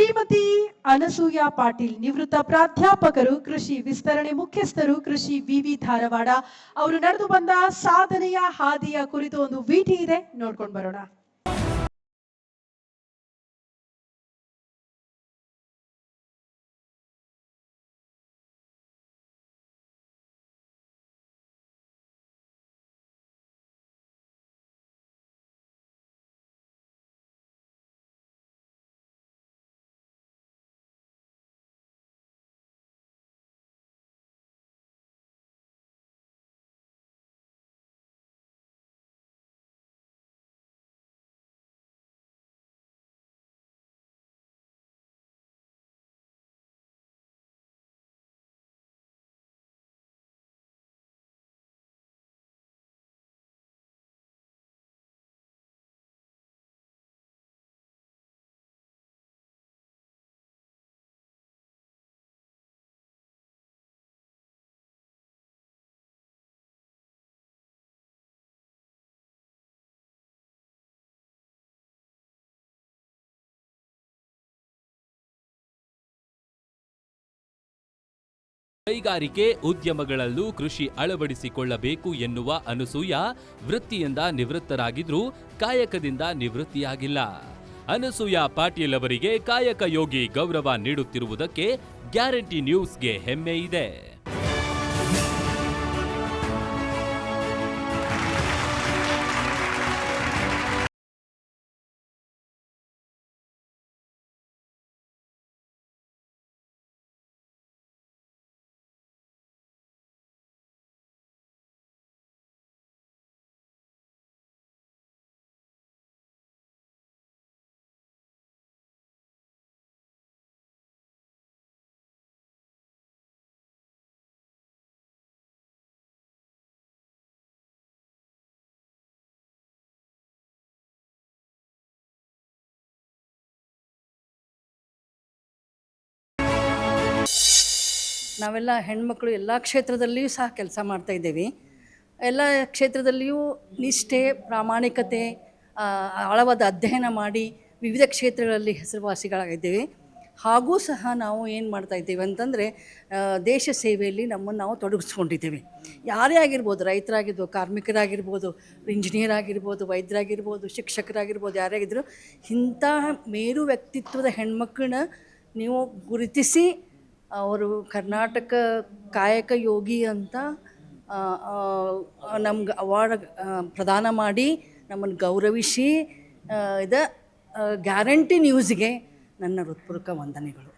ಶ್ರೀಮತಿ ಅನಸೂಯ ಪಾಟೀಲ್, ನಿವೃತ್ತ ಪ್ರಾಧ್ಯಾಪಕರು, ಕೃಷಿ ವಿಸ್ತರಣೆ ಮುಖ್ಯಸ್ಥರು, ಕೃಷಿ ವಿವಿ ಧಾರವಾಡ. ಅವರು ನಡೆದು ಬಂದ ಸಾಧನೆಯ ಹಾದಿಯ ಕುರಿತು ಒಂದು ವಿಟಿ ಇದೆ, ನೋಡ್ಕೊಂಡು ಬರೋಣ. ಕೈಗಾರಿಕೆ ಉದ್ಯಮಗಳಲ್ಲೂ ಕೃಷಿ ಅಳವಡಿಸಿಕೊಳ್ಳಬೇಕು ಎನ್ನುವ ಅನಸೂಯ ವೃತ್ತಿಯಿಂದ ನಿವೃತ್ತರಾಗಿದ್ರೂ ಕಾಯಕದಿಂದ ನಿವೃತ್ತಿಯಾಗಿಲ್ಲ. ಅನಸೂಯ ಪಾಟೀಲ್ ಅವರಿಗೆ ಕಾಯಕ ಯೋಗಿ ಗೌರವ ನೀಡುತ್ತಿರುವುದಕ್ಕೆ ಗ್ಯಾರಂಟಿ ನ್ಯೂಸ್ಗೆ ಹೆಮ್ಮೆ ಇದೆ. ನಾವೆಲ್ಲ ಹೆಣ್ಮಕ್ಳು ಎಲ್ಲ ಕ್ಷೇತ್ರದಲ್ಲಿಯೂ ಸಹ ಕೆಲಸ ಮಾಡ್ತಾಯಿದ್ದೇವೆ. ಎಲ್ಲ ಕ್ಷೇತ್ರದಲ್ಲಿಯೂ ನಿಷ್ಠೆ, ಪ್ರಾಮಾಣಿಕತೆ, ಆಳವಾದ ಅಧ್ಯಯನ ಮಾಡಿ ವಿವಿಧ ಕ್ಷೇತ್ರಗಳಲ್ಲಿ ಹೆಸರುವಾಸಿಗಳಾಗಿದ್ದೇವೆ. ಹಾಗೂ ಸಹ ನಾವು ಏನು ಮಾಡ್ತಾಯಿದ್ದೇವೆ ಅಂತಂದರೆ ದೇಶ ಸೇವೆಯಲ್ಲಿ ನಮ್ಮನ್ನು ನಾವು ತೊಡಗಿಸ್ಕೊಂಡಿದ್ದೇವೆ. ಯಾರೇ ಆಗಿರ್ಬೋದು, ರೈತರಾಗಿರ್ಬೋದು, ಕಾರ್ಮಿಕರಾಗಿರ್ಬೋದು, ಇಂಜಿನಿಯರ್ ಆಗಿರ್ಬೋದು, ವೈದ್ಯರಾಗಿರ್ಬೋದು, ಶಿಕ್ಷಕರಾಗಿರ್ಬೋದು, ಯಾರೇ ಆಗಿದ್ದರೂ ಇಂಥ ಮೇರು ವ್ಯಕ್ತಿತ್ವದ ಹೆಣ್ಮಕ್ಳನ್ನ ನೀವು ಗುರುತಿಸಿ ಅವರು ಕರ್ನಾಟಕ ಕಾಯಕ ಯೋಗಿ ಅಂತ ನಮ್ಗೆ ಅವಾರ್ಡ್ ಪ್ರದಾನ ಮಾಡಿ ನಮ್ಮನ್ನು ಗೌರವಿಸಿ ಗ್ಯಾರಂಟಿ ನ್ಯೂಸ್ಗೆ ನನ್ನ ಹೃತ್ಪೂರ್ವಕ ವಂದನೆಗಳು.